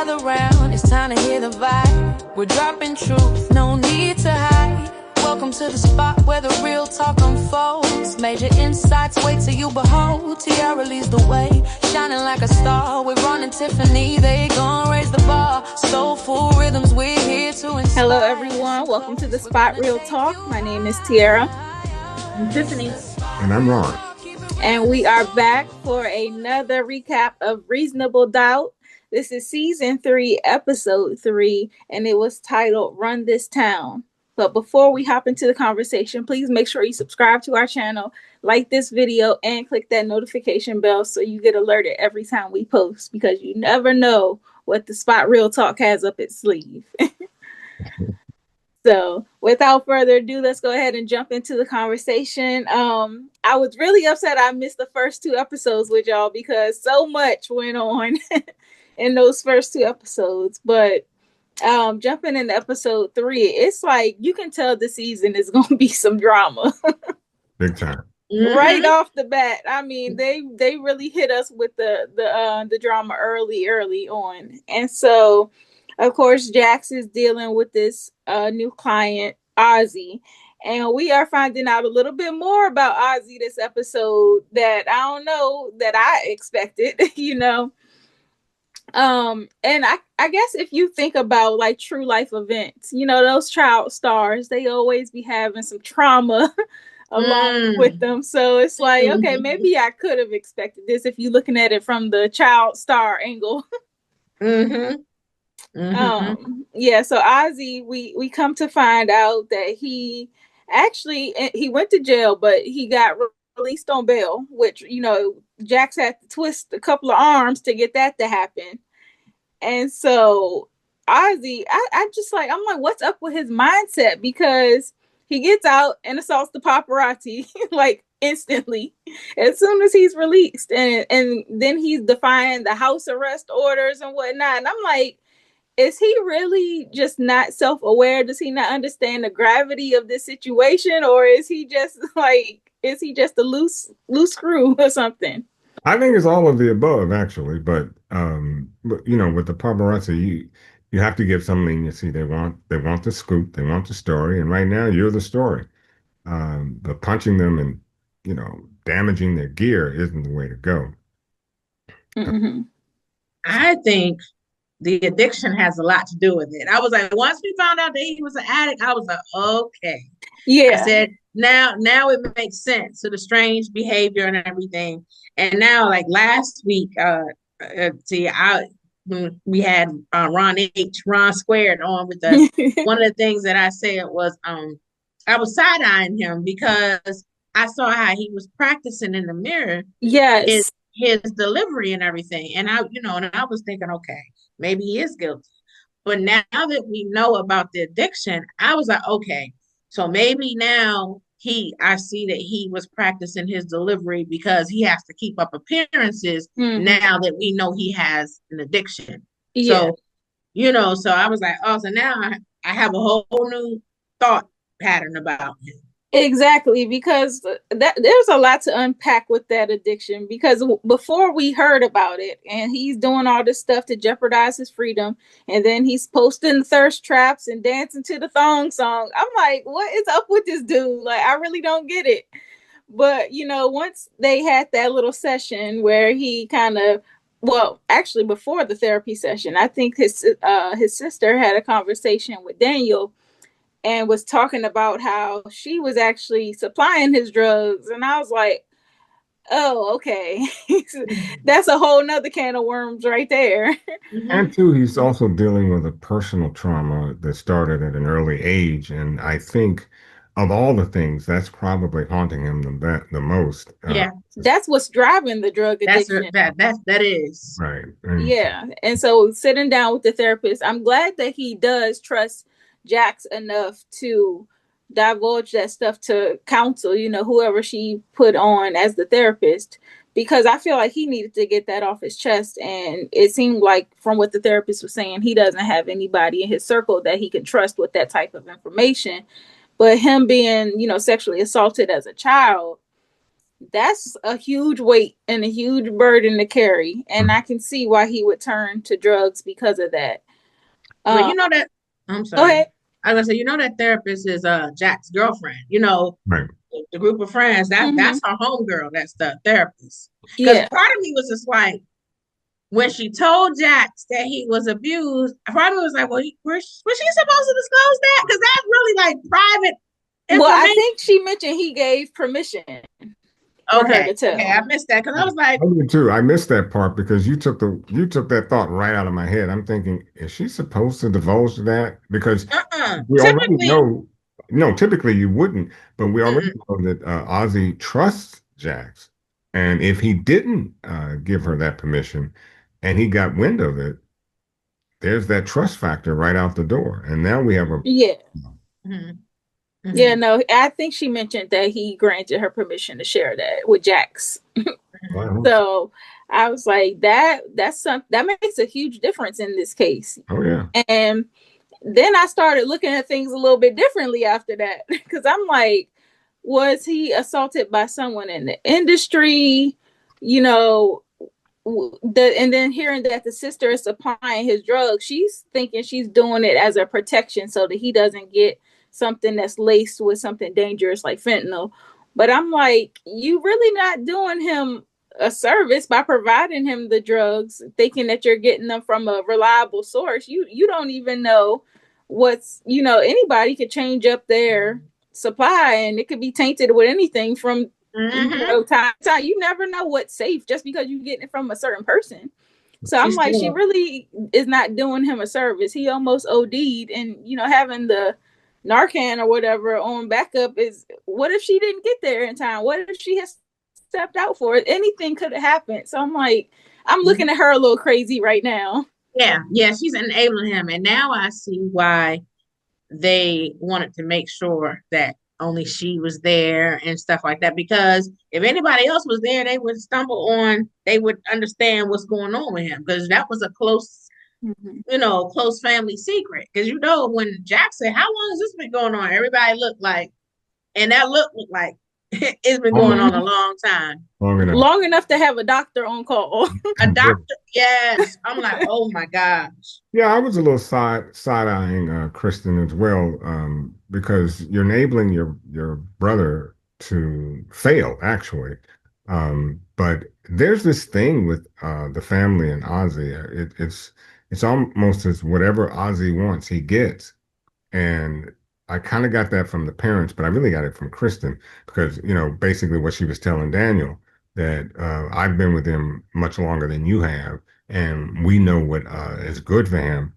gather round, it's time to hear the vibe. We're dropping truth, no need to hide. Welcome to the spot where the real talk unfolds. Major insights, wait till you behold. Tiara leads the way, shining like a star. With Ron and Tiffany, they gon' raise the bar. Soulful rhythms, we're here to inspire. Hello everyone, welcome to the Spot Real Talk. My name is Tiara. I'm Tiffany. And I'm Ron. And we are back for another recap of Reasonable Doubt. This is season 3, episode 3, and it was titled Run This Town. But before we hop into the conversation, please make sure you subscribe to our channel, like this video, and click that notification bell so you get alerted every time we post, because you never know what the Spot Real Talk has up its sleeve. So without further ado, let's go ahead and jump into the conversation. I was really upset I missed the first 2 episodes with y'all because so much went on in those first 2 episodes. But jumping into episode 3, it's like you can tell the season is going to be some drama. Big time. Right off the bat. I mean, they really hit us with the drama early on. And so, of course, Jax is dealing with this new client, Ozzie. And we are finding out a little bit more about Ozzie this episode that I don't know that I expected, you know. And I guess if you think about like true life events, you know, those child stars, they always be having some trauma along with them. So it's like, okay, maybe I could have expected this if you're looking at it from the child star angle. Yeah, so Ozzie, we come to find out that he went to jail, but he got released on bail, which, you know, Jax had to twist a couple of arms to get that to happen. And so Ozzie, I'm like, what's up with his mindset? Because he gets out and assaults the paparazzi like instantly as soon as he's released, and then he's defying the house arrest orders and whatnot. And I'm like, is he really just not self-aware? Does he not understand the gravity of this situation? Or is he just a loose screw or something? I think it's all of the above, actually. But you know, with the paparazzi, you have to give some leniency. They want the scoop, they want the story, and right now you're the story. But punching them and, you know, damaging their gear isn't the way to go. I think the addiction has a lot to do with it. I was like, once we found out that he was an addict, I was like, okay. Yeah. I said, now it makes sense to the strange behavior and everything. And now, like last week, when we had Ron Squared on with us, one of the things that I said was, I was side-eyeing him because I saw how he was practicing in the mirror. Yes. His delivery and everything. And I was thinking, okay, maybe he is guilty. But now that we know about the addiction, I was like, okay, so maybe now I see that he was practicing his delivery because he has to keep up appearances now that we know he has an addiction. Yeah. So, you know, so I was like, oh, so now I have a whole new thought pattern about him. Exactly, because there's a lot to unpack with that addiction, because before we heard about it, and he's doing all this stuff to jeopardize his freedom, and then he's posting thirst traps and dancing to the thong song. I'm like, what is up with this dude? Like, I really don't get it. But, you know, once they had that little session where he kind of, well, actually before the therapy session, I think his sister had a conversation with Daniel and was talking about how she was actually supplying his drugs. And I was like, oh, okay. That's a whole nother can of worms right there. And two, he's also dealing with a personal trauma that started at an early age. And I think of all the things, that's probably haunting him the most. Yeah. That's what's driving the drug addiction. That is. Right. Yeah. And so sitting down with the therapist, I'm glad that he does trust Jax enough to divulge that stuff to counsel, you know, whoever she put on as the therapist, because I feel like he needed to get that off his chest. And it seemed like from what the therapist was saying, he doesn't have anybody in his circle that he can trust with that type of information. But him being, you know, sexually assaulted as a child, that's a huge weight and a huge burden to carry. And I can see why he would turn to drugs because of that. Well, Um, you know that I'm Go sorry. ahead. I was gonna say, you know that therapist is Jack's girlfriend. You know, Right. the group of friends, Hmm. that's her homegirl, that's the therapist. Because Yeah. part of me was just like, when she told Jax that he was abused, part of me was like, well, was she supposed to disclose that? Because that's really like private Well, I information. think she mentioned he gave permission for her to Okay, tell. I missed that because I was like, I did too. I missed that part because you took that thought right out of my head. I'm thinking, is she supposed to divulge that? Because we already typically, know, no, typically you wouldn't, but we already mm-mm, know that Ozzy trusts Jax. And if he didn't give her that permission and he got wind of it, there's that trust factor right out the door. And now we have a, Yeah. mm-hmm, Yeah, mm-hmm, no, I think she mentioned that he granted her permission to share that with Jax. I hope so. So I was like, that makes a huge difference in this case. Oh, yeah. And then I started looking at things a little bit differently after that because I'm like, was he assaulted by someone in the industry? You know, and then hearing that the sister is supplying his drugs, she's thinking she's doing it as a protection so that he doesn't get something that's laced with something dangerous like fentanyl. But I'm like, you really not doing him a service by providing him the drugs, thinking that you're getting them from a reliable source. You don't even know what's, anybody could change up their supply and it could be tainted with anything from mm-hmm. time. You never know what's safe just because you're getting it from a certain person. So I'm She's like, she still, really is not doing him a service. He almost OD'd, and having the Narcan or whatever on backup is. What if she didn't get there in time? What if she has stepped out for it? Anything could have happened. So I'm like, I'm looking at her a little crazy right now. yeah, she's enabling him, and now I see why they wanted to make sure that only she was there and stuff like that. Because if anybody else was there, they would understand what's going on with him. Because that was a close, Mm-hmm. close family secret. Because when Jack said, "How long has this been going on?" Everybody looked like, and that looked like it's been going on Mm-hmm. a long time. Long enough. Long enough to have a doctor on call. A doctor, yes. I'm like, oh my gosh. Yeah, I was a little side eyeing Kristen as well, because you're enabling your brother to fail, actually. But there's this thing with the family and Ozzy. It's almost as whatever Ozzy wants, he gets. And I kind of got that from the parents, but I really got it from Kristen because, basically what she was telling Daniel that I've been with him much longer than you have, and we know what is good for him.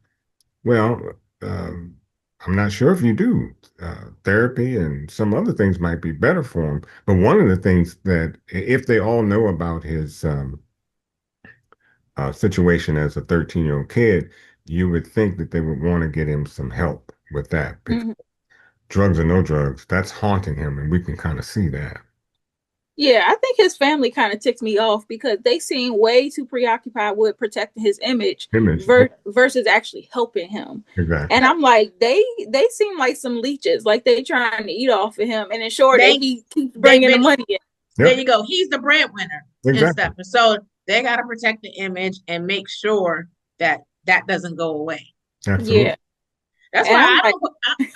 Well, um, I'm not sure if you do. Therapy and some other things might be better for him. But one of the things that, if they all know about his situation as a 13-year-old kid, you would think that they would want to get him some help with that. Mm-hmm. Drugs or no drugs, that's haunting him, and we can kind of see that. Yeah, I think his family kind of ticks me off because they seem way too preoccupied with protecting his image Image, versus actually helping him. exactly. And I'm like, they seem like some leeches, like they trying to eat off of him and ensure that They he keeps they've bringing the been money in. there Yep, you go. He's the breadwinner and exactly. stuff. And so they got to protect the image and make sure that that doesn't go away. Absolutely. Yeah, That's and why I'm like,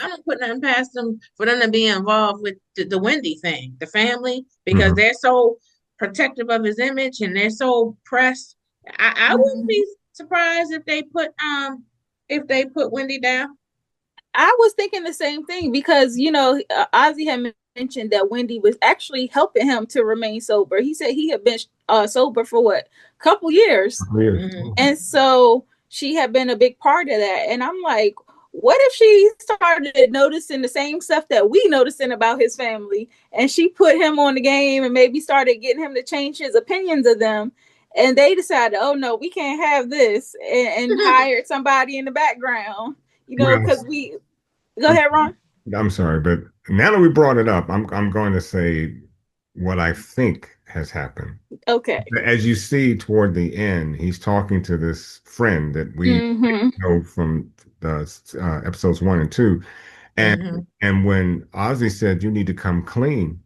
I don't put nothing past them for them to be involved with the Wendy thing, the family, because Hmm. they're so protective of his image and they're so pressed. I wouldn't mhm. be surprised if they put Wendy down. I was thinking the same thing because Ozzy had mentioned that Wendy was actually helping him to remain sober. He said he had been sober for what, couple years. Years. Mm-hmm. And so she had been a big part of that. And I'm like, what if she started noticing the same stuff that we noticing about his family and she put him on the game and maybe started getting him to change his opinions of them? And they decided, oh no, we can't have this, and hired somebody in the background, Well, because we go I'm, ahead, Ron. I'm sorry, but now that we brought it up, I'm going to say what I think has happened. Okay. As you see toward the end, he's talking to this friend that we Mm-hmm. know from the episodes 1 and 2, and Mm-hmm. and when Ozzy said you need to come clean,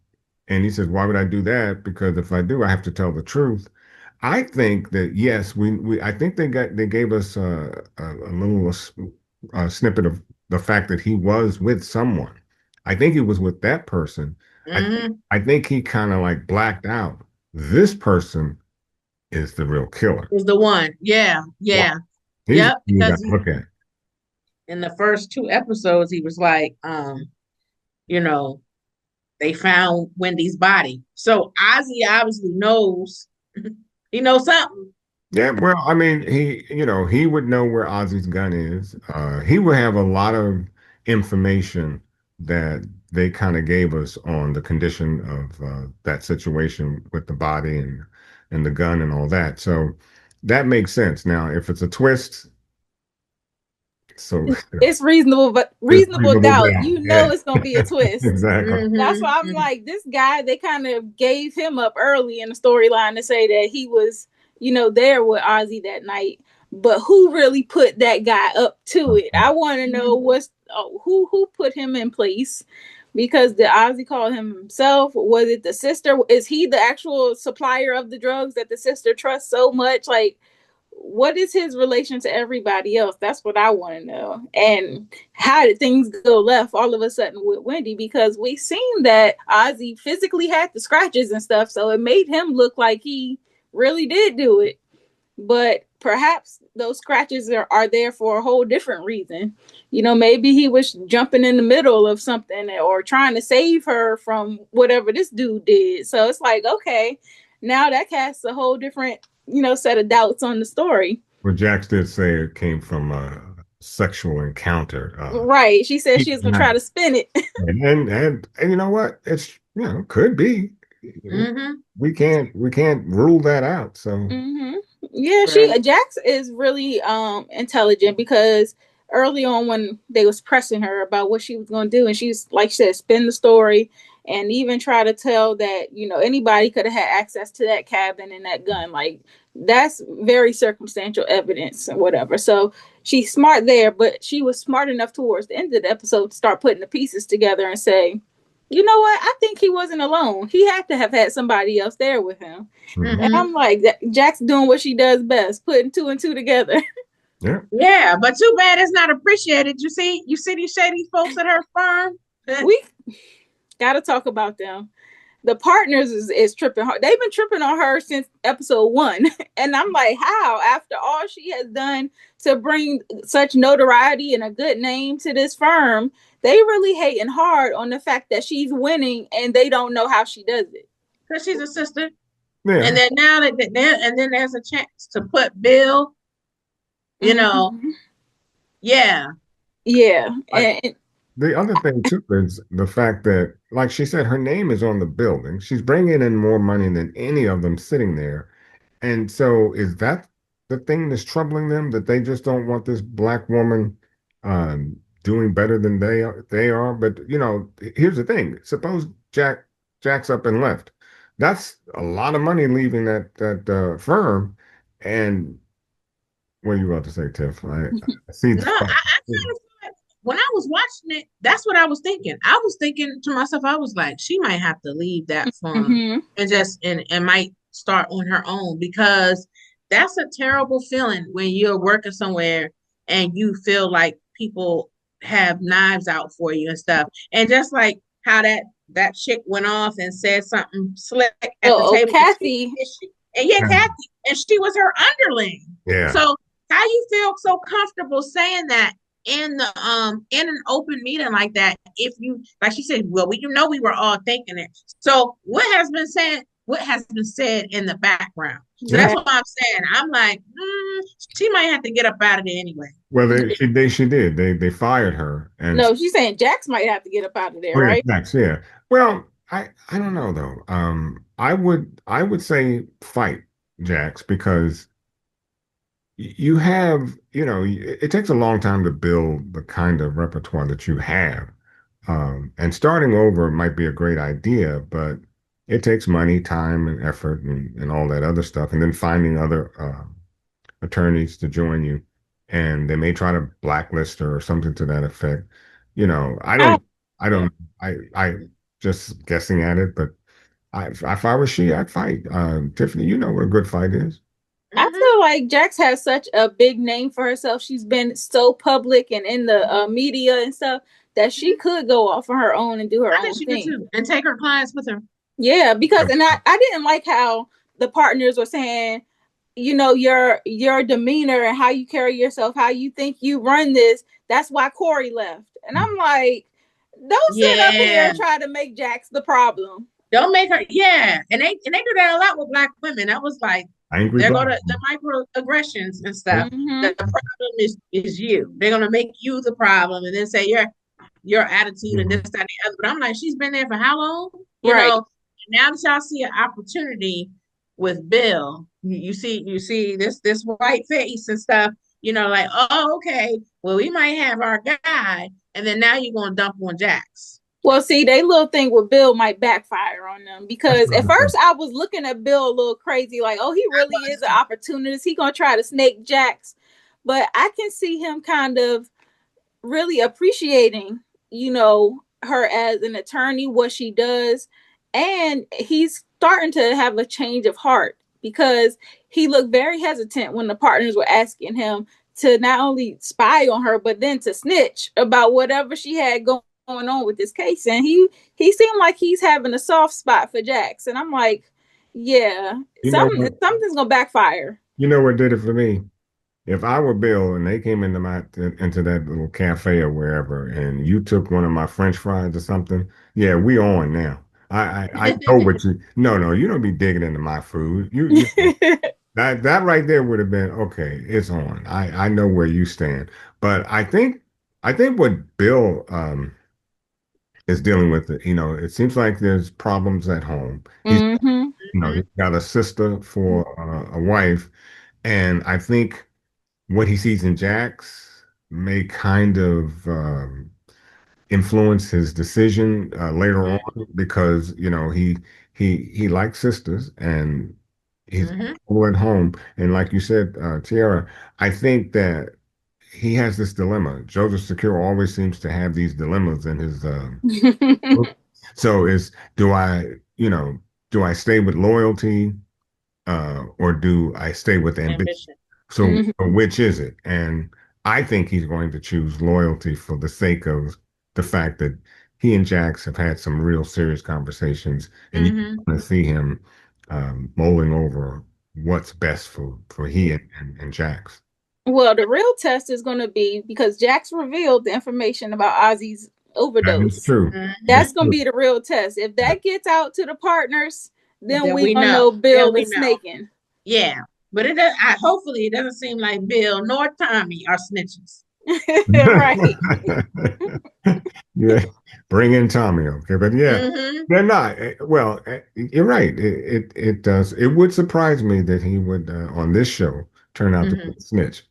And he says, why would I do that? Because if I do, I have to tell the truth. I think that yes, we I think they gave us a little snippet of the fact that he was with someone. I think he was with that person. Hmm. I think he kind of like blacked out. This person is the real killer. Is the one. Yeah, Wow. yeah. He's Yep. you got Because to look at. in the first two episodes, he was like, you know, they found Wendy's body. So Ozzy obviously knows he knows something. Yeah, well, I mean, he would know where Ozzy's gun is. He would have a lot of information that they kind of gave us on the condition of that situation with the body and the gun and all that. So that makes sense. Now, if it's a twist, so It's reasonable, but it's reasonable reasonable doubt. doubt. You know Yeah, it's gonna be a twist. exactly. That's Hmm. why I'm like, this guy, they kind of gave him up early in the storyline to say that he was, there with Ozzy that night. But who really put that guy up to it? I want to know who put him in place, because did Ozzy call him himself? Was it the sister? Is he the actual supplier of the drugs that the sister trusts so much? Like, what is his relation to everybody else? That's what I want to know. And how did things go left all of a sudden with Wendy? Because we seen that Ozzy physically had the scratches and stuff, so it made him look like he really did do it. But perhaps those scratches are there for a whole different reason. Maybe he was jumping in the middle of something or trying to save her from whatever this dude did. So it's like, okay, now that casts a whole different, set of doubts on the story. Well, Jax did say it came from a sexual encounter. Right. She said she was gonna try to spin it. And you know what? It's could be. Hmm. We can't rule that out. So Hmm. Yeah, Right. Jax is really intelligent, because early on when they was pressing her about what she was going to do, and she's like she said, spin the story, and even try to tell that anybody could have had access to that cabin and that gun. Like, that's very circumstantial evidence and whatever. So she's smart there, but she was smart enough towards the end of the episode to start putting the pieces together and say, you know what? I think he wasn't alone. He had to have had somebody else there with him. mhm. And Hmm. I'm like, Jack's doing what she does best, putting two and two together. Yeah. Yeah, but too bad it's not appreciated. You see these shady folks at her firm. We got to talk about them. The partners is tripping hard. They've been tripping on her since episode 1. And I'm like, how? After all she has done to bring such notoriety and a good name to this firm, they really hating hard on the fact that she's winning and they don't know how she does it. Because she's a sister. And Yeah. then now and then there's a chance to put Bill, you know, Mm-hmm. yeah. Yeah. I, And the other thing too is the fact that, like she said, her name is on the building. She's bringing in more money than any of them sitting there. And so, is that the thing that's troubling them, that they just don't want this black woman doing better than they are? But here's the thing: suppose Jack's up and left. That's a lot of money leaving that firm. And what are you about to say, Tiff? I see No, I kind of feel like when I was watching it, that's what I was thinking. I was thinking to myself, I was like, she might have to leave that farm mm-hmm. and and might start on her own, because that's a terrible feeling when you're working somewhere and you feel like people have knives out for you and stuff. And just like how that chick went off and said something slick at the table, Kathy. and yeah, Kathy, and she was her underling. yeah. So how you feel so comfortable saying that in an open meeting like that? If you, like she said, well, we were all thinking it. So what has been said in the background? So Yeah. that's Yeah. what I'm saying. I'm like, she might have to get up out of there anyway. Well, she did. They fired her, and No, she's saying Jax might have to get up out of there, oh yeah, right? Jax, yeah. Well, I don't know though. I would say fight Jax, because you have, it takes a long time to build the kind of repertoire that you have. And starting over might be a great idea, but it takes money, time, and effort, and all that other stuff. And then finding other attorneys to join you, and they may try to blacklist her or something to that effect. I I, don't, I don't, I just guessing at it, but if I was she, I'd fight. Tiffany, you know what a good fight is. I Hmm. feel like Jax has such a big name for herself. She's been so public and in the media and stuff that she could go off on her own and do her I think own she could thing. too, and take her clients with her. Yeah, because and I didn't like how the partners were saying, your demeanor and how you carry yourself, how you think you run this. That's why Corey left. And I'm like, don't sit up here Yeah, and try to make Jax the problem. don't make her. Yeah, and they do that a lot with black women. That was like Angry they're black. gonna the microaggressions and Yeah. stuff. Mm-hmm. The problem is you. They're gonna make you the problem, and then say your attitude and this, Mhm. that, and the other. But I'm like, she's been there for how long? You Right. know, now that y'all see an opportunity with Bill, you see this white face and stuff, like, oh, okay, well, we might have our guy, and then now you're gonna dump on Jax. Well, see, they little thing with Bill might backfire on them That's because what at I'm saying. first I was looking at Bill a little crazy, like, oh, he really is an opportunist. He gonna try to snake Jax, but I can see him kind of really appreciating, her as an attorney, what she does. And he's starting to have a change of heart because he looked very hesitant when the partners were asking him to not only spy on her, but then to snitch about whatever she had going on with this case. And he seemed like he's having a soft spot for Jax. And I'm like, yeah, You know what? something's gonna backfire. You know what did it for me? If I were Bill and they came into that little cafe or wherever, and you took one of my French fries or something, yeah, we on now. I know what you. No, no, you don't be digging into my food. That right there would have been okay. It's on. I know where you stand. But I think what Bill is dealing with, it seems like there's problems at home. Mm-hmm. He's got a sister for a wife, and I think what he sees in Jax may kind of influence his decision later on because he likes sisters and he's Mm-hmm. all at home. And like you said, Tiara, I think that he has this dilemma. Joseph Secure always seems to have these dilemmas in his so is do I, do I stay with loyalty or do I stay with ambition? Ambition. So, which is it? And I think he's going to choose loyalty for the sake of the fact that he and Jax have had some real serious conversations, and you Hmm. want to see him mulling over what's best for he and Jax. Well, the real test is going to be because Jax revealed the information about Ozzie's That is overdose. true. Hmm. That's That's going to true. be the real test. If that gets out to the partners, then Then we we going to know. know Then Bill we is know. snaking. Yeah. But hopefully it doesn't seem like Bill nor Tommy are snitches. Right. Yeah, bring in Tommy, okay, but yeah, Hmm. they're not. Well, you're right. It does. It would surprise me that he would on this show turn out to be Hmm. a snitch.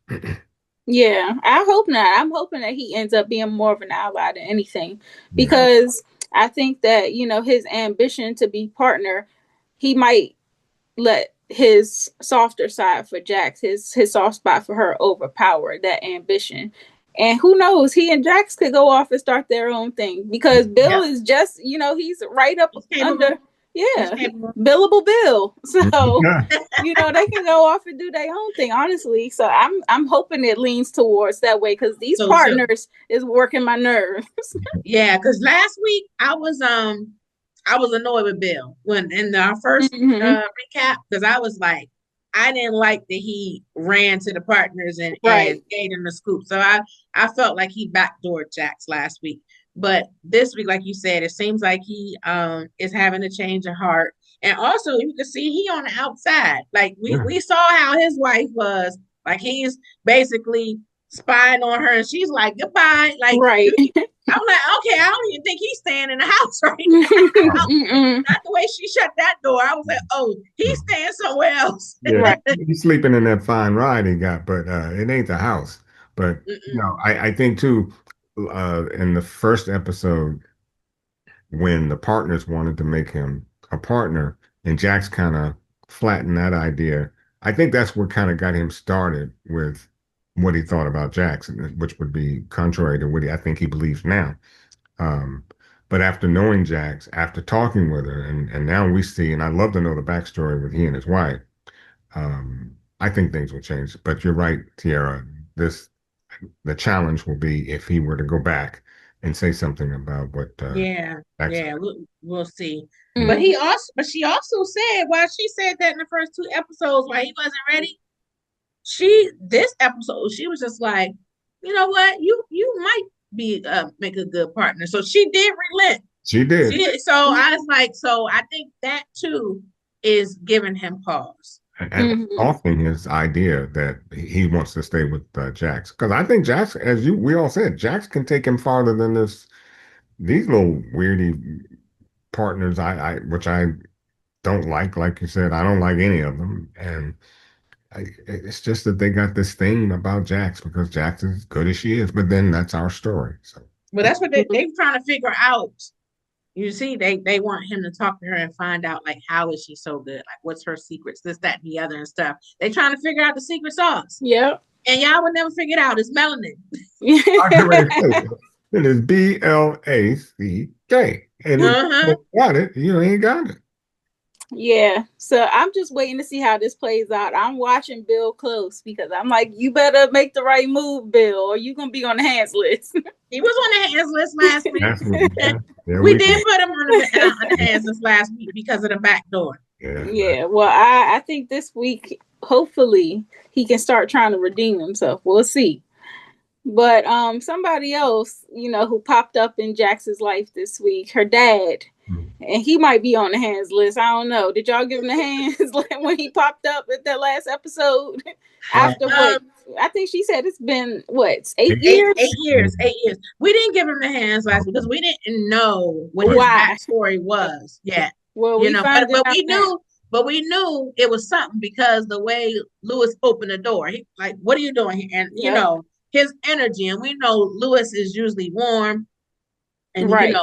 Yeah, I hope not. I'm hoping that he ends up being more of an ally than anything Yeah. because I think that, his ambition to be partner, he might let his softer side for Jax, his soft spot for her overpower that ambition. And who knows, he and Jax could go off and start their own thing because Bill Yep. is just, he's right up He's under, capable. He's yeah, capable. billable Bill. So, they can go off and do their own thing, honestly. So I'm hoping it leans towards that way because these So too. partners is working my nerves. Yeah, because last week I was annoyed with Bill when in our first Hmm. recap because I was like I didn't like that he ran to the partners and Right. gave them the scoop. So I felt like he backdoored Jax last week. But this week, like you said, it seems like he is having a change of heart. And also you can see he on the outside. Like we Yeah. we saw how his wife was. Like he's basically spying on her and she's like, goodbye. Like Right. I'm like, okay, I don't even think he's staying in the house right now. Mm-mm. Not the way she shut that door. I was like, oh, he's staying somewhere else. Yeah, Right. he's sleeping in that fine ride he got, but it ain't the house. But Mm-mm. I think too, in the first episode, when the partners wanted to make him a partner, and Jax kind of flattened that idea. I think that's what kind of got him started with what he thought about Jackson, which would be contrary to what I think he believes now. Um, But after knowing Jax, after talking with her, and now we see, and I'd love to know the backstory with he and his wife. I think things will change. But you're right, Tiara. This the challenge will be if he were to go back and say something about what Yeah, Jax yeah, said. we'll see. But Mhm. she also said, while she said that in the first two episodes, why he wasn't ready, she this episode she was just like, you know what, you might be make a good partner. So she did relent. She She did. did. So I was like, so I think that too is giving him pause. And Mhm. softening his idea that he wants to stay with Jax. Because I think Jax, as we all said, Jax can take him farther than these little weirdy partners which I don't like you said, I don't like any of them. And it's just that they got this thing about Jax because Jax is as good as she is, but then that's our story. So But that's what they trying to figure out. You see, they want him to talk to her and find out like how is she so good? Like what's her secrets, this, that, and the other and stuff. They trying to figure out the secret sauce. Yep. And y'all would never figure it out. It's melanin. I get ready to say it is BLACK. And if you Uh-huh. ain't got it, you ain't got it. Yeah. So I'm just waiting to see how this plays out. I'm watching Bill close because I'm like, you better make the right move, Bill, or you're gonna be on the hands list. He was on the hands list last week. That's what, yeah, there We we go. did put him on the hands list last week because of the back door. Yeah, Yeah. Well, I think this week, hopefully, he can start trying to redeem himself. We'll see. But somebody else, who popped up in Jax's life this week, her dad, and he might be on the hands list. I don't know. Did y'all give him the hands when he popped up at that last episode? After what? Um, I think she said it's been what, eight yeah. years? 8 years, 8 years. We didn't give him the hands last week because we didn't know what his Why? backstory was yet. Well, You we know, found it but out now. we knew it was something because the way Lewis opened the door, he like, "What are you doing here?" And Yep. his energy, and we know Lewis is usually warm, and Right.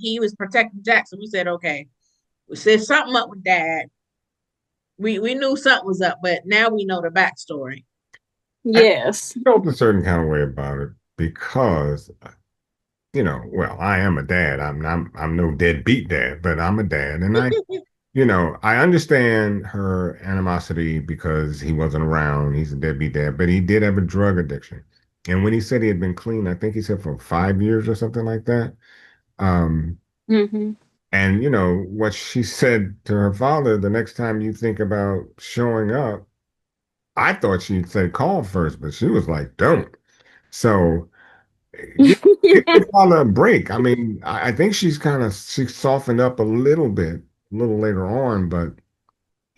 he was protecting Jackson. We said, okay, we said something up with Dad. We knew something was up, but now we know the backstory. I Yes. felt a certain kind of way about it because, well, I am a dad. I'm no deadbeat dad, but I'm a dad, and I understand her animosity because he wasn't around. He's a deadbeat dad, but he did have a drug addiction. And when he said he had been clean, I think he said for 5 years or something like that. Um, Mm-hmm. and what she said to her father, the next time you think about showing up, I thought she'd say call first, but she was like, don't. So give your father a break. I mean, I think she softened up a little later on, but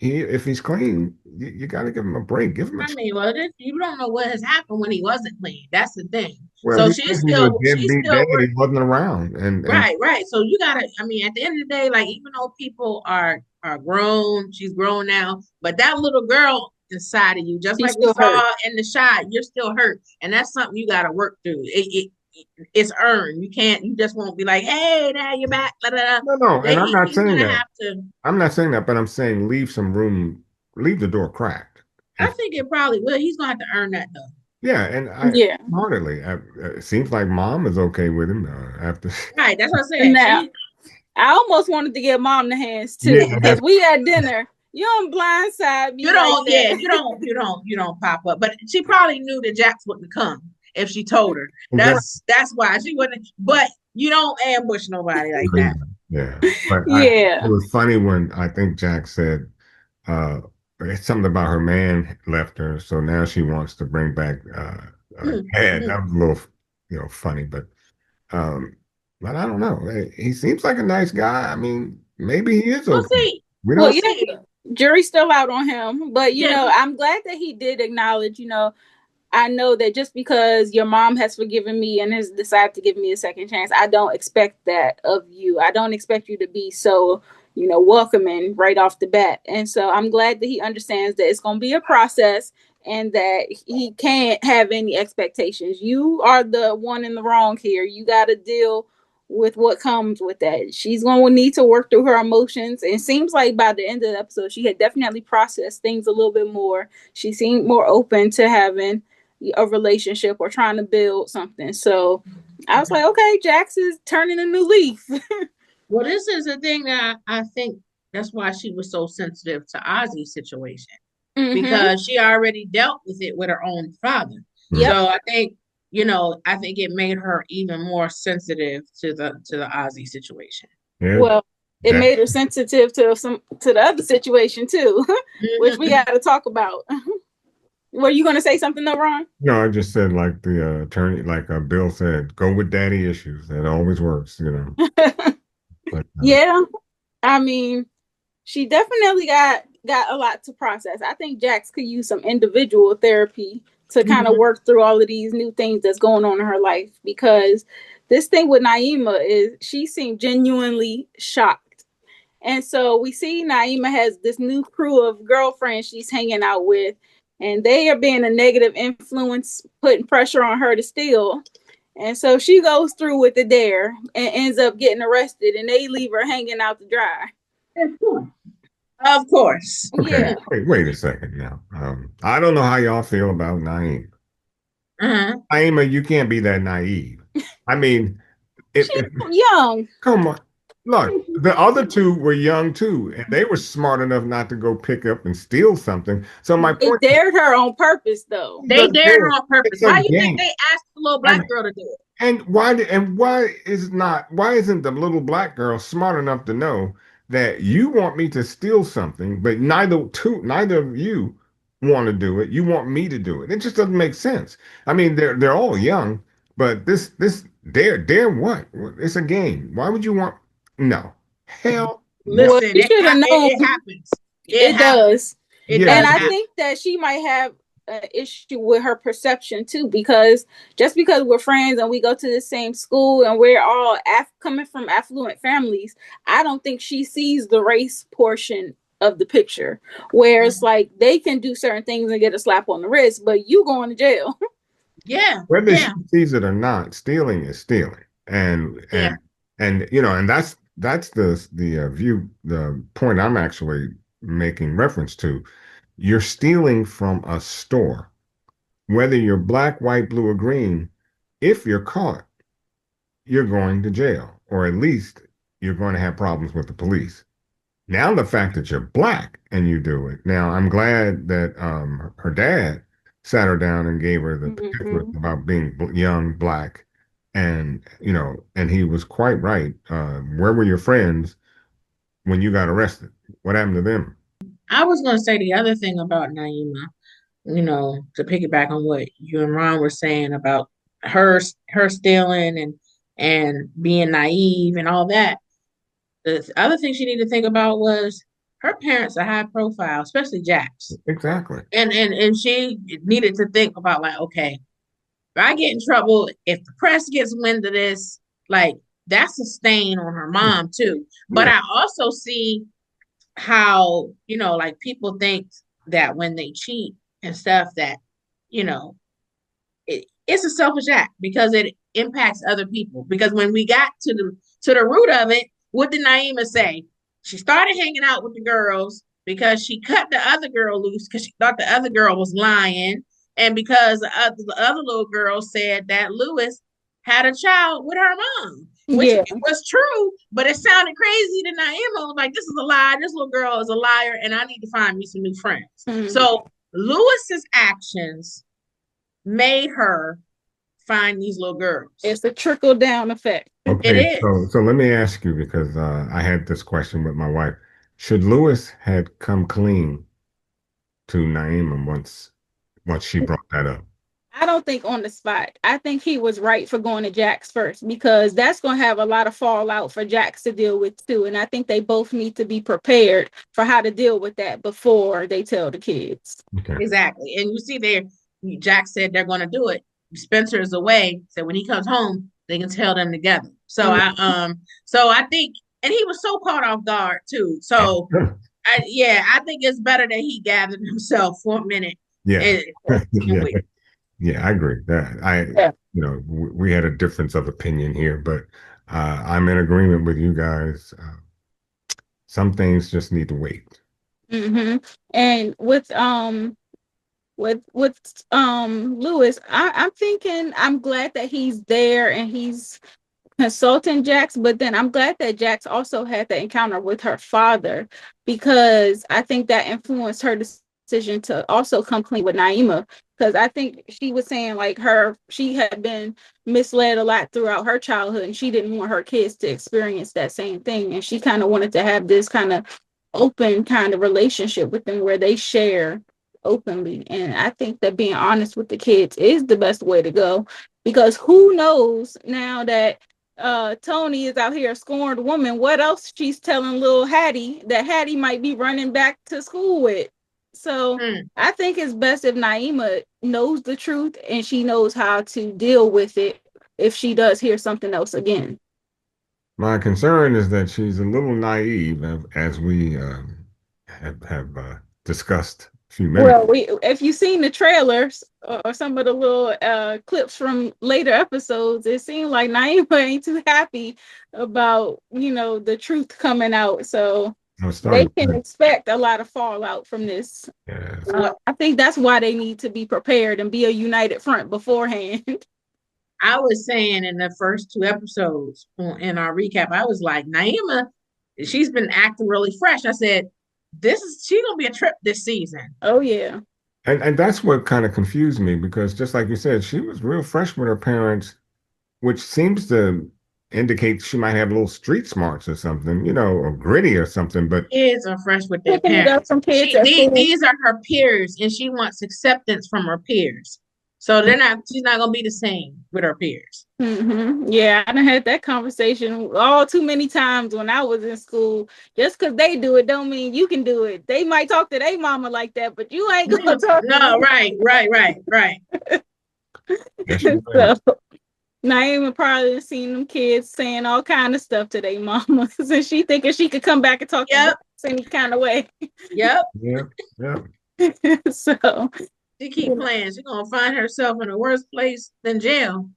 if he's clean, you got to give him a break. Give him a I chance. mean, well, you don't know what has happened when he wasn't clean. That's the thing. Well, So because he's a she's deadbeat dad, still he working. wasn't around, and Right, right. So you gotta, I mean, at the end of the day, like even though people are grown, she's grown now, but that little girl inside of you, just She's like we still hurt. saw in the shot, you're still hurt. And that's something you gotta work through. It's earned. You just won't be like, hey, now you're back. Da, da, da. no, and I'm not He's saying gonna that. have to. I'm not saying that, but I'm saying leave some room, leave the door cracked. I If think it probably will. He's gonna have to earn that though. Yeah, and I Yeah. heartedly, it seems like mom is okay with him after. Right, that's what I And said. now I almost wanted to give mom the hands Yeah, too, because we at dinner. You don't blindside me You like don't, yeah, that. you don't pop up. But she probably knew that Jax wouldn't come if she told her. exactly. That's why she wouldn't. But you don't ambush nobody like Yeah, that. yeah. But it Yeah. was funny when I think Jack said uh, it's something about her man left her, so now she wants to bring back Dad. Mm-hmm. That was a little, funny, um, but I don't know. He seems like a nice guy. I mean, maybe he is We'll okay. see. We Well, We'll don't. yeah, see. jury's still out on him, but Yeah, I'm glad that he did acknowledge, I know that just because your mom has forgiven me and has decided to give me a second chance, I don't expect that of you. I don't expect you to be so, welcoming right off the bat. And so I'm glad that he understands that it's going to be a process and that he can't have any expectations. You are the one in the wrong here. You got to deal with what comes with that. She's going to need to work through her emotions. And it seems like by the end of the episode, she had definitely processed things a little bit more. She seemed more open to having a relationship or trying to build something. So I was like, okay, Jax is turning a new leaf. Well, this is the thing that I think that's why she was so sensitive to Ozzie's situation Mm-hmm. because she already dealt with it with her own father. Mm. Yep. So I think, I think it made her even more sensitive to the Ozzie situation. Yeah, Well, it that made her sensitive to the other situation too, which we got to talk about. Were you going to say something though, Ron? no, I just said like the attorney, like Bill said, go with daddy issues. That always works, you know. But Yeah, I mean, she definitely got a lot to process. I think Jax could use some individual therapy to kind of Mhm. work through all of these new things that's going on in her life, because this thing with Naima is she seemed genuinely shocked. And so we see Naima has this new crew of girlfriends she's hanging out with, and they are being a negative influence, putting pressure on her to steal. And so she goes through with the dare and ends up getting arrested, and they leave her hanging out to dry. Of course. Of course. okay, Yeah. wait a second now. I don't know how y'all feel about Naeem. Uh-huh. Naima, you can't be that naive. I mean, She's if young. come on. Look, the other two were young too, and they were smart enough not to go pick up and steal something. So my They point is, dared her on purpose, though. They dared her on purpose. it's a Why you think game. they asked the little And black girl to do it? why isn't the little black girl smart enough to know that you want me to steal something, but neither of you want to do it. You want me to do it. It just doesn't make sense. I mean, they're all young, but this dare what? It's a game. Why would you want no. Hell no. Well, Listen, she should have known. it happens. It It happens. does. It Yeah, And does I happen. think that she might have an issue with her perception too, because just because we're friends and we go to the same school and we're all coming from affluent families, I don't think she sees the race portion of the picture, where it's like they can do certain things and get a slap on the wrist, but you going to jail. Yeah, whether she yeah, sees it or not, stealing is stealing, and yeah. and that's the point I'm actually making reference to. You're stealing from a store, whether you're black, white, blue, or green. If you're caught, you're going to jail, or at least you're going to have problems with the police. Now, the fact that you're black and you do it. Now, I'm glad that her dad sat her down and gave her the particulars Mm-hmm. about being young, black, and and he was quite right. Where were your friends when you got arrested? What happened to them? I was gonna say the other thing about Naima, to piggyback on what you and Ron were saying about her stealing and being naive and all that. The other thing she needed to think about was her parents are high profile, especially Jack's. Exactly. And she needed to think about like, okay, if I get in trouble, if the press gets wind of this, like that's a stain on her mom too. But Yeah. I also see how, like people think that when they cheat and stuff that, you know, it's a selfish act because it impacts other people. Because when we got to the root of it, what did Naima say? She started hanging out with the girls because she cut the other girl loose because she thought the other girl was lying, and because the other little girl said that Lewis had a child with her mom, which Yeah. was true, but it sounded crazy to Naima. Like, this is a lie. This little girl is a liar, and I need to find me some new friends. Mm-hmm. So Lewis's actions made her find these little girls. It's a trickle down effect. It Okay. So is. so let me ask you because I had this question with my wife. Should Lewis had come clean to Naima once she brought that up? I don't think on the spot. I think he was right for going to Jax first, because that's going to have a lot of fallout for Jax to deal with too. And I think they both need to be prepared for how to deal with that before they tell the kids. Okay. Exactly. And you see there, Jack said they're going to do it. Spencer is away, so when he comes home, they can tell them together. So I think, and he was so caught off guard too. So I think it's better that he gathered himself for a minute Yeah. and, and Yeah. wait. Yeah, I agree. That Yeah. we had a difference of opinion here, but I'm in agreement with you guys. Some things just need to wait. Mm-hmm. And with with Lewis, I'm thinking I'm glad that he's there and he's consulting Jax, but then I'm glad that Jax also had the encounter with her father, because I think that influenced her decision to also come clean with Naima. Because I think she was saying like she had been misled a lot throughout her childhood, and she didn't want her kids to experience that same thing, and she kind of wanted to have this kind of open kind of relationship with them where they share openly. And I think that being honest with the kids is the best way to go, because who knows now that Tony is out here a scorned woman, what else she's telling little Hattie that Hattie might be running back to school with. So I think it's best if Naima knows the truth and she knows how to deal with it if she does hear something else again. My concern is that she's a little naive, as we have discussed a few minutes. Well, if you've seen the trailers or some of the little clips from later episodes, it seemed like Naima ain't too happy about, the truth coming out. So they can expect a lot of fallout from this. Yes. I think that's why they need to be prepared and be a united front beforehand. I was saying in the first 2 episodes in our recap, I was like, Naima, she's been acting really fresh. I said, she's gonna be a trip this season. Oh yeah. And that's what kind of confused me, because just like you said, she was real fresh with her parents, which seems to indicate she might have little street smarts or something, or gritty or something. But kids are fresh with their parents. These are her peers, and she wants acceptance from her peers. So she's not gonna be the same with her peers. Mm-hmm. Yeah, I done had that conversation all too many times when I was in school. Just because they do it don't mean you can do it. They might talk to their mama like that, but you ain't gonna talk. No, right. So Naima probably seen them kids saying all kind of stuff to their mamas, and she thinking she could come back and talk to them any kind of way. Yep. So she keep playing. She's gonna find herself in a worse place than jail.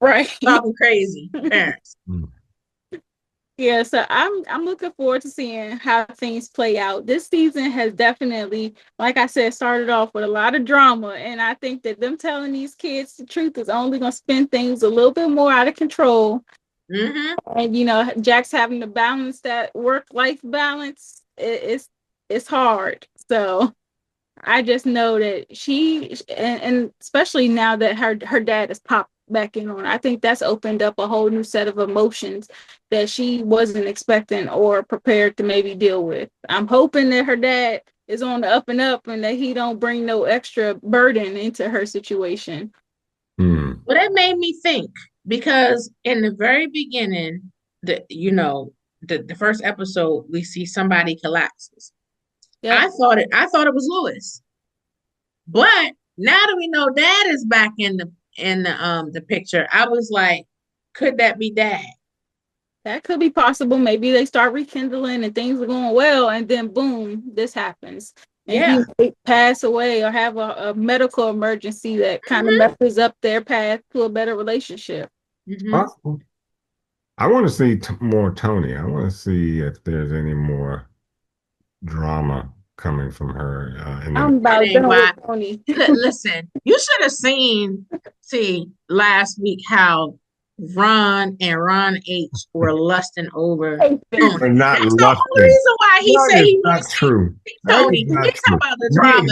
Right. Talking crazy parents. Yeah, so I'm looking forward to seeing how things play out. This season has definitely, like I said, started off with a lot of drama, and I think that them telling these kids the truth is only going to spin things a little bit more out of control. Mm-hmm. And Jack's having to balance that work-life balance. It's hard. So I just know that she, and especially now that her dad has popped back in on, I think that's opened up a whole new set of emotions that she wasn't expecting or prepared to maybe deal with. I'm hoping that her dad is on the up and up and that he don't bring no extra burden into her situation. Well, that made me think, because in the very beginning, the first episode, we see somebody collapses. Yep. I thought it was Lewis, but now that we know Dad is back in the picture, I was like, could that be Dad? That could be possible. Maybe they start rekindling and things are going well, and then boom, this happens. And he might pass away or have a medical emergency that kind of messes up their path to a better relationship. Possible. I want to see more Tony. I want to see if there's any more drama coming from her. I'm about done with Tony. Listen, you should have seen last week how Ron and Ron H were lusting over. We're not That's lusting. The only reason why he said he was not true. Tony, we talk about the drama.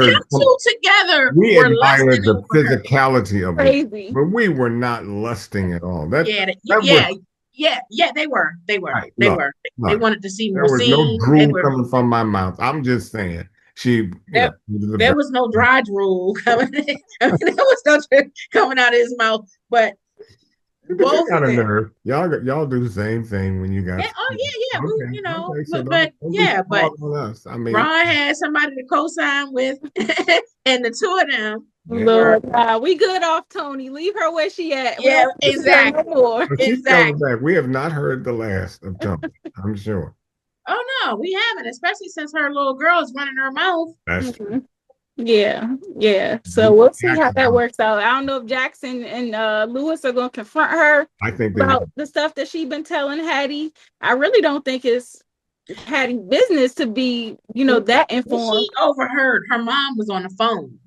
Them two together we were admired the over physicality her. of it, but we were not lusting at all. Yeah, they were. Right, they were. They wanted to see more scenes. There was no drool coming from my mouth. I'm just saying. There was no dry drool coming in. I mean, there was no coming out of his mouth, but both got a nerve. Y'all do the same thing when you guys. Yeah. Okay. So but us. I mean, Ron had somebody to co-sign with, and the two of them. Lord, we good off Tony. Leave her where she at. Yeah, exactly. No more. She's coming back. We have not heard the last of Tony. I'm sure. Oh no, we haven't, especially since her little girl is running her mouth. That's true. Yeah. So we'll see how that works out. I don't know if Jackson and Lewis are going to confront her about the stuff that she's been telling Hattie. I really don't think it's Hattie's business to be, that informed. She overheard her mom was on the phone,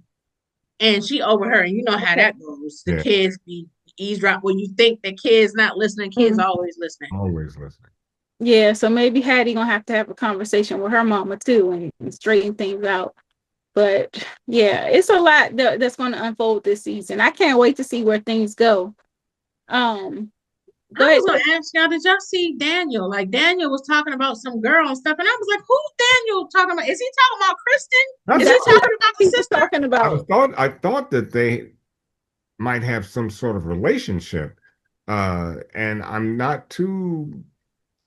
and she overheard. And you know how Okay. that goes. The Yeah, kids be eavesdrop when you think the kids not listening. Kids Mhm. always listening. always listening. Yeah, so maybe Hattie gonna have a conversation with her mama too and straighten things out. But yeah, it's a lot that's going to unfold this season. I can't wait to see where things go. Go I ahead. was gonna ask y'all, did y'all see Daniel? Like Daniel was talking about some girl and stuff, and I was like, "Who's Daniel talking about? Is he talking about Kristen? That's Is That's he what talking about the he was sister?" talking about. I thought that they might have some sort of relationship, and I'm not too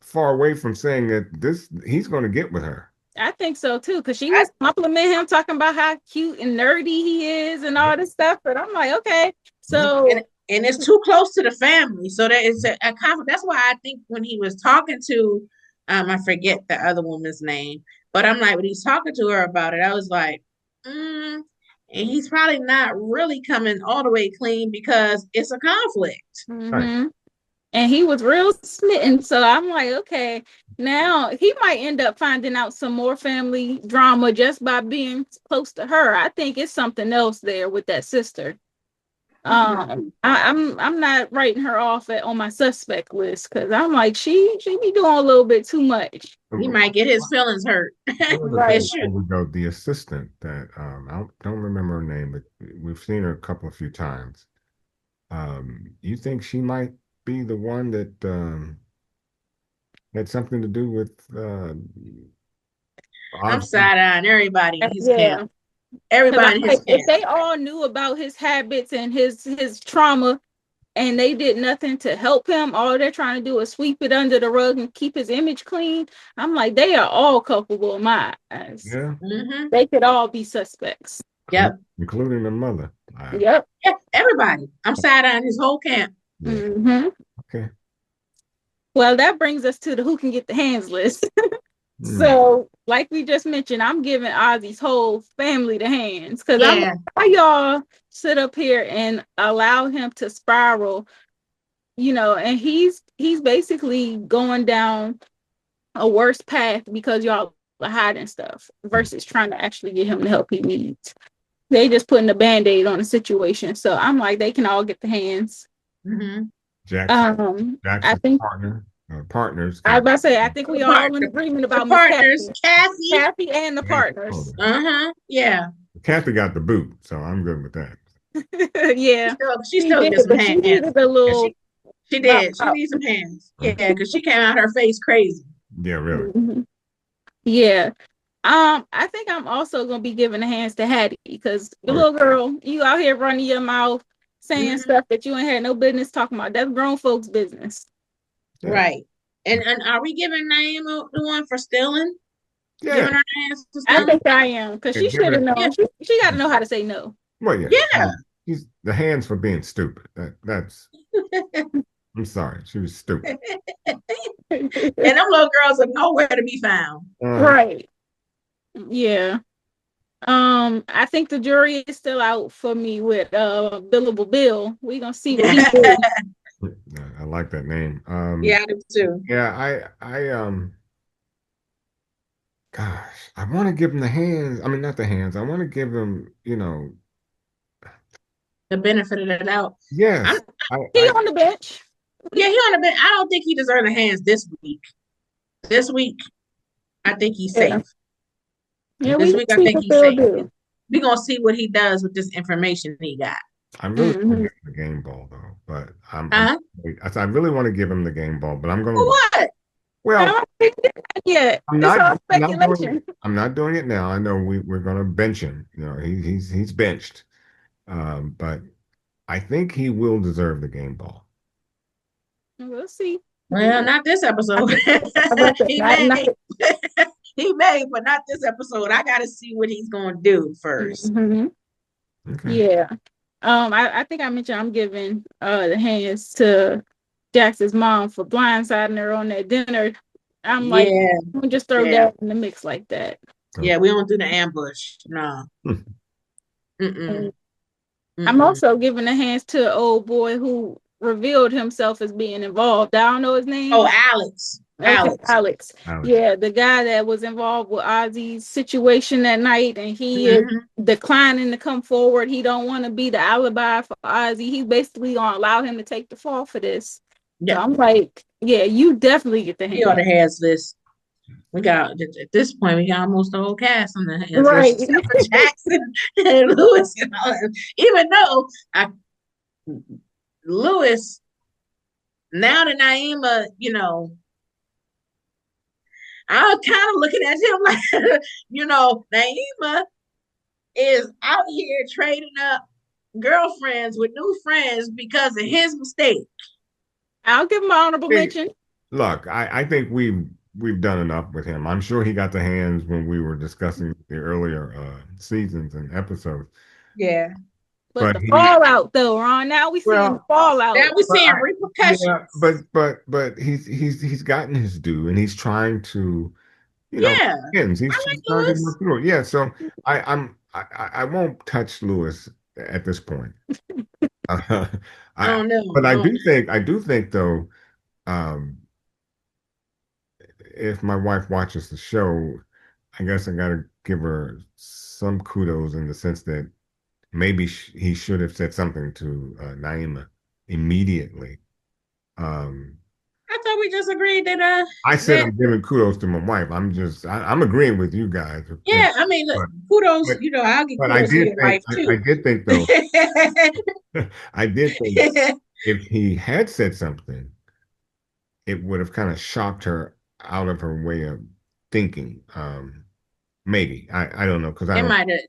far away from saying that he's going to get with her. I think so too, because she I, was complimenting him, talking about how cute and nerdy he is and all this stuff. And I'm like, okay, Yeah. and so and it's too close to the family, so that it's a conflict. That's why I think when he was talking to, I forget the other woman's name, but I'm like when he's talking to her about it, I was like, and he's probably not really coming all the way clean because it's a conflict. Right. and he was real smitten. So I'm like, okay, now he might end up finding out some more family drama just by being close to her. I think it's something else there with that sister. I'm not writing her off on my suspect list because I'm like she be doing a little bit too much. He might get his feelings hurt. One of the Right. It things should. before we go, the assistant that I don't remember her name, but we've seen her a few times. You think she might be the one that had something to do with I'm Ozzy? side eyeing everybody in his camp. Yeah. Because Everybody I'm in his like, if camp. they all knew about his habits and his trauma and they did nothing to help him, all they're trying to do is sweep it under the rug and keep his image clean. I'm like, they are all culpable in my eyes. Yeah, Mm-hmm. They could all be suspects. Yep. including the mother. Yep. Yeah, everybody. I'm side eyeing his whole camp. Yeah. Okay. Well, that brings us to the who can get the hands list. Mm. So, like we just mentioned, I'm giving Ozzie's whole family the hands because I'm Yeah. like, why y'all sit up here and allow him to spiral, and he's basically going down a worse path because y'all are hiding stuff versus trying to actually get him the help he needs. They just putting a band-aid on the situation. So I'm like, they can all get the hands. Mm-hmm. I Jackson's think partners I was got about to say, I think we all in agreement The about Miss partners, Kathy. Kathy. Kathy and the partners. Uh-huh. Yeah. Kathy got the boot, so I'm good with that. Yeah, She she still did, gets some but she hands. needed a Yeah, little she pop did. She pop. needs some hands. Mhm. Yeah, because she came out her face crazy. Yeah, really. Mhm. Yeah. I think I'm also gonna be giving the hands to Hattie because the Oh, little girl, you out here running your mouth, saying Mm-hmm. stuff that you ain't had no business talking about. That's grown folks' business. yeah. Right. And are we giving Naima the one for stealing? Yeah. Giving her hands for I stealing? think I am because And she give should it have a Yeah. known. She got to know how to say no. well, yeah. Yeah. She's the hands for being stupid. That's I'm sorry. She was stupid. And them little girls are nowhere to be found. Uh-huh. Right. Yeah. I think the jury is still out for me with Billable Bill. We gonna see what he do. Yeah, I like that name. Yeah, I do too. Yeah, gosh, I want to give him the hands. I mean, not the hands. I want to give him, The benefit of the doubt. I'm yes. He on the bench. Yeah, he on the bench. I don't think he deserves the hands this week. This week, I think he's Yeah. safe. Yeah, we This gonna week, I see think what he's they'll safe. do. We're gonna see what he does with this information he got. I really want to Mm-hmm. give him the game ball though, but Huh? I really want to give him the game ball, but I'm going For to wait. what? Well, Yeah, it's all I'm not doing speculation. it. I'm not doing it now. I know we're going to bench him. He's benched. But I think he will deserve the game ball. We'll see. Well, not this episode. He Not, may. He may, but not this episode. I gotta see what he's gonna do first. mm-hmm. Okay. Yeah. I think I mentioned I'm giving the hands to Jackson's mom for blindsiding her on that dinner. I'm like, Yeah, don't just throw yeah, that in the mix like that. yeah. We don't do the ambush. No. Mm-mm. And I'm Mm-mm. also giving the hands to an old boy who revealed himself as being involved. I don't know his Oh, name. Alex. Okay, Alex. Alex. Alex. Yeah, the guy that was involved with Ozzie's situation that night, and he is Hmm. declining to come forward. He don't want to be the alibi for Ozzie. He's basically gonna allow him to take the fall for this. So Yeah, I'm like, yeah, you definitely get the he on hand. the hands list. We got at this point, we got almost the whole cast on the hands list, Right. except for Jackson and Lewis and all that. Even though I Lewis, now that Naima, I'm kind of looking at him like, Naima is out here trading up girlfriends with new friends because of his mistake. I'll give him an honorable Hey, mention. look, I think we've done enough with him. I'm sure he got the hands when we were discussing the earlier seasons and episodes. Yeah. But But the he, fallout though, Ron, now we seeing the well, Now fallout. we're but seeing yeah, repercussions. but he's gotten his due, and he's trying to, Yeah. ends. I He's like trying to Lewis. work through it. Yeah, so I won't touch Lewis at this point. Uh, I I don't know. but I do think though, um, if my wife watches the show, I guess I gotta give her some kudos in the sense that maybe he should have said something to Naima immediately. Um, I thought we just agreed that I said that I'm giving kudos to my wife. I'm agreeing with you guys. Okay, yeah, I mean look, but kudos, but I'll give but I kudos to did your think wife I too. did think though I did think if he had said something, it would have kind of shocked her out of her way of thinking. Maybe I don't know because It might have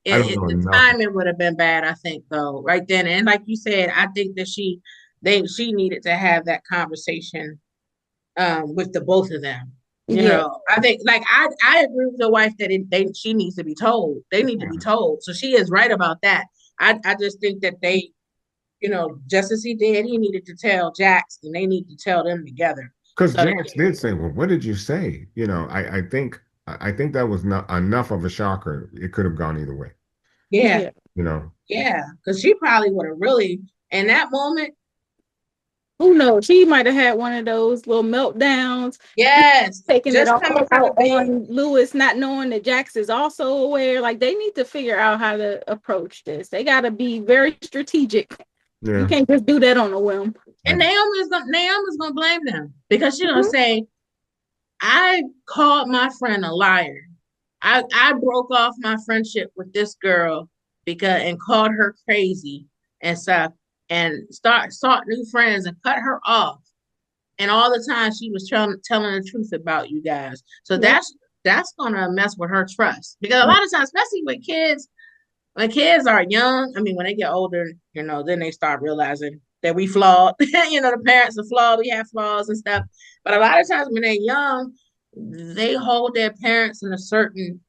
I don't know the enough. timing would have been bad, I think, though, right then. And like you said, I think that she needed to have that conversation with the both of them. Yeah. I think like I agree with the wife that she needs to be told. They need to be told. So she is right about that. I just think that they, just as he did, he needed to tell Jax, and they need to tell them together. Because So that, Jax did say, "Well, what did you say?" I think that was not enough of a shocker. It could have gone either way. yeah, Yeah. You know, yeah, because she probably would have really in that moment. Who knows? She might have had one of those little meltdowns, Yes, taking it just all coming from the out bed. on Lewis, not knowing that Jax is also aware. Like they need to figure out how to approach this. They got to be very strategic. You yeah. can't just do that on a whim. And I, Naomi's gonna blame them because she's gonna Mhm. say, I called my friend a liar. I broke off my friendship with this girl because and called her crazy and stuff and sought new friends and cut her off. And all the time she was telling the truth about you guys. So Yeah. that's gonna mess with her trust. Because a lot of times, especially with kids, when kids are young, I mean, when they get older, then they start realizing that we flawed. The parents are flawed. We have flaws and stuff. But a lot of times when they're young, they hold their parents in a certain,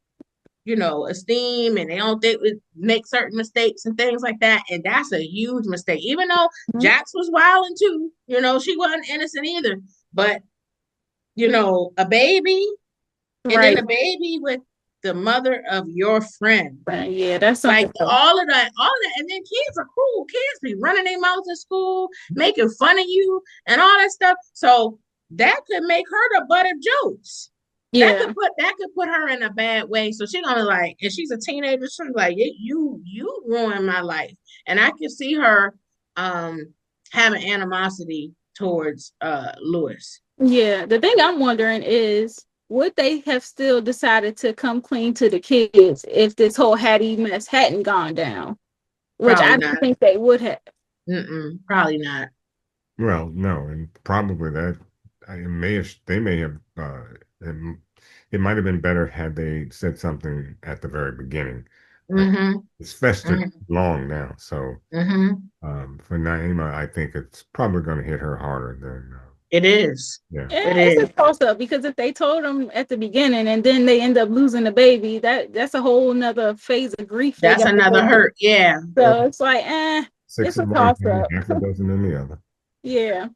esteem, and they don't think we make certain mistakes and things like that. And that's a huge mistake. Even though Mhm. Jax was wilding too, she wasn't innocent either. But a baby, and then Right. a baby with the mother of your friend. Yeah, that's Like something else. all of that, and then kids are cruel. Kids be running their mouths in school, making fun of you, and all that stuff. So that could make her the butt of jokes. Yeah. That could put her in a bad way. So she's gonna like, and she's a teenager. She's like, you ruined my life, and I can see her having animosity towards Lewis. Yeah. The thing I'm wondering is, would they have still decided to come clean to the kids if this whole Hattie mess hadn't gone down? Which Probably I don't not. think they would have. Probably not. well, no, and probably that they may have it, it might have been better had they said something at the very beginning. Uh, Mm-hmm. it's festered Mm-hmm. long now, so Mm-hmm. for Naima, I think it's probably going to hit her harder than It is. yeah. It Yeah, it's is. a toss up because if they told them at the beginning and then they end up losing the baby, that's a whole nother phase of grief they That's got to another go through. hurt. Yeah. So it's like, Six it's a in one toss hand, up. half a dozen in the other. Yeah.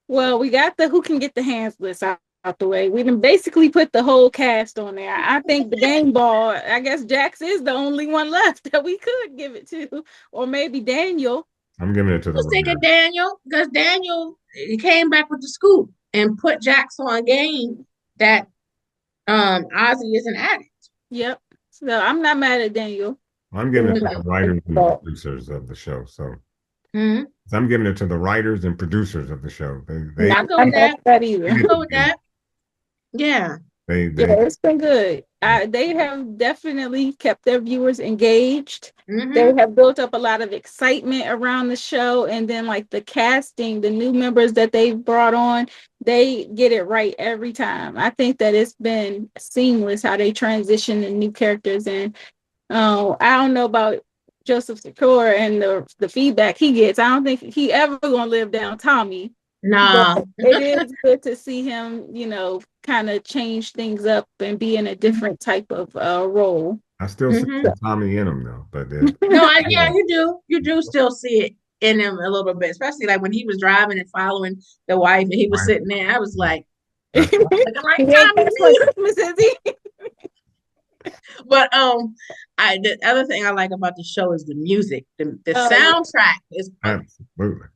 Well, we got the who can get the hands list out the way. We done basically put the whole cast on there. I think the game ball, I guess Jax is the only one left that we could give it to, or maybe Daniel. I'm giving it to I the was thinking runner. Daniel because Daniel he came back with the scoop and put Jax on game that Ozzie is an addict. Yep. So I'm not mad at Daniel. I'm giving it to the writers and producers of the show. So I'm giving it to the writers and producers of the show. They Not go with that either. Go with that. Yeah. It's been good. They have definitely kept their viewers engaged. They have built up a lot of excitement around the show, and then like the casting, the new members that they've brought on, they get it right every time. I think that it's been seamless how they transition the new characters, and I don't know about Joseph Secor and the feedback he gets. I don't think he ever gonna live down Tommy. Nah. It is good to see him, kind of change things up and be in a different type of role. I still see Tommy in him though, but you do still see it in him a little bit, especially like when he was driving and following the wife and he was sitting there. I was like, looking like Tommy. Christmas, is he? But the other thing I like about the show is the music. The soundtrack is absolutely.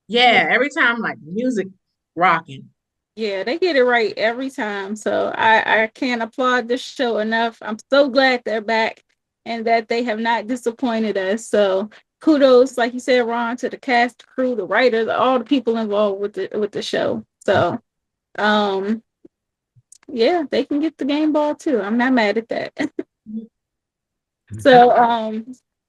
Yeah, every time like music rocking. Yeah, they get it right every time. So I can't applaud this show enough. I'm so glad they're back and that they have not disappointed us. So kudos, like you said, Ron, to the cast, crew, the writers, all the people involved with the show. So yeah, they can get the game ball too. I'm not mad at that. So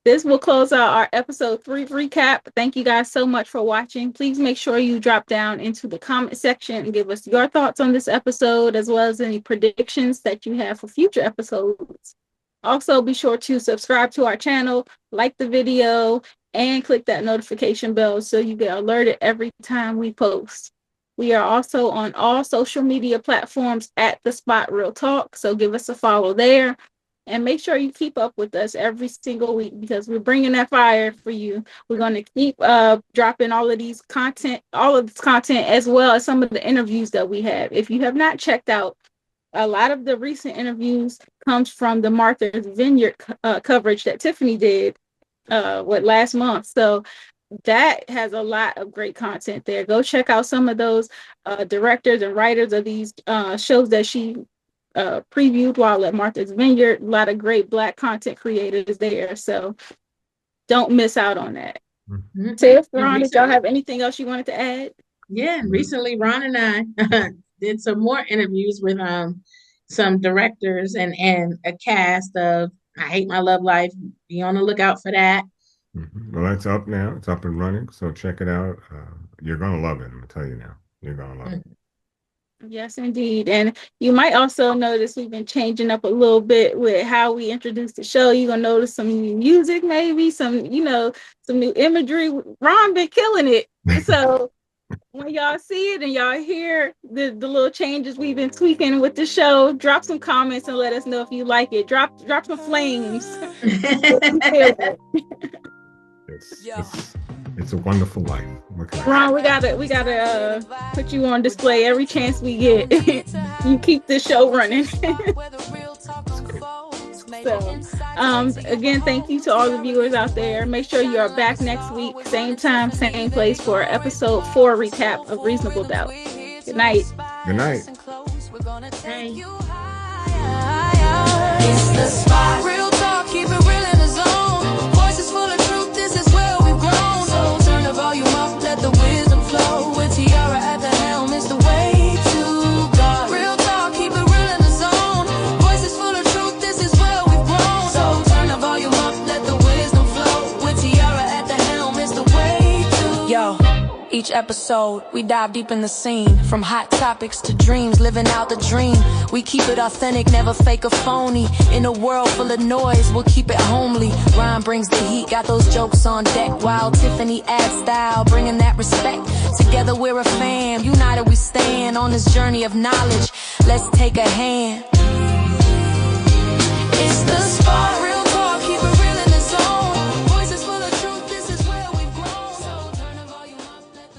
this will close out our episode 3 recap. Thank you guys so much for watching. Please make sure you drop down into the comment section and give us your thoughts on this episode, as well as any predictions that you have for future episodes. Also, be sure to subscribe to our channel, like the video, and click that notification bell so you get alerted every time we post. We are also on all social media platforms at The Spot Real Talk, so give us a follow there. And make sure you keep up with us every single week because we're bringing that fire for you. We're going to keep dropping all of this content as well as some of the interviews that we have. If you have not checked out, a lot of the recent interviews comes from the Martha's Vineyard coverage that Tiffany did last month. So that has a lot of great content there. Go check out some of those directors and writers of these shows that she previewed while at Martha's Vineyard. A lot of great Black content creators there, so don't miss out on that. Tiff, Ron, did y'all have anything else you wanted to add? Yeah, recently Ron and I did some more interviews with some directors and a cast of I Hate My Love Life. Be on the lookout for that. Well, it's up now. It's up and running, so check it out. You're gonna love it. I'm gonna tell you now. You're gonna love it. Yes, indeed. And you might also notice we've been changing up a little bit with how we introduce the show. You're going to notice some new music, maybe some new imagery. Ron been killing it. So when y'all see it and y'all hear the little changes we've been tweaking with the show, drop some comments and let us know if you like it. Drop some flames. It's a wonderful life. Ron, we gotta put you on display every chance we get. You keep this show running. So, again, thank you to all the viewers out there. Make sure you are back next week, same time, same place for episode 4 recap of Reasonable Doubt. Good night. Good night. It's the spot. Real talk, keep it real in the zone. Voices full of truth, this is where we've grown. So turn the volume up, let the wisdom flow. With Tiara at the helm is the way to God. Real talk, keep it real in the zone. Voices full of truth, this is where we've grown. So turn the volume up, let the wisdom flow. With Tiara at the helm is the way to. Yo. Each episode, we dive deep in the scene. From hot topics to dreams, living out the dream. We keep it authentic, never fake or phony. In a world full of noise, we'll keep it homely. Rhyme brings the heat, got those jokes on deck. While Tiffany adds style, bringing that respect. Together we're a fam, united we stand on this journey of knowledge. Let's take a hand.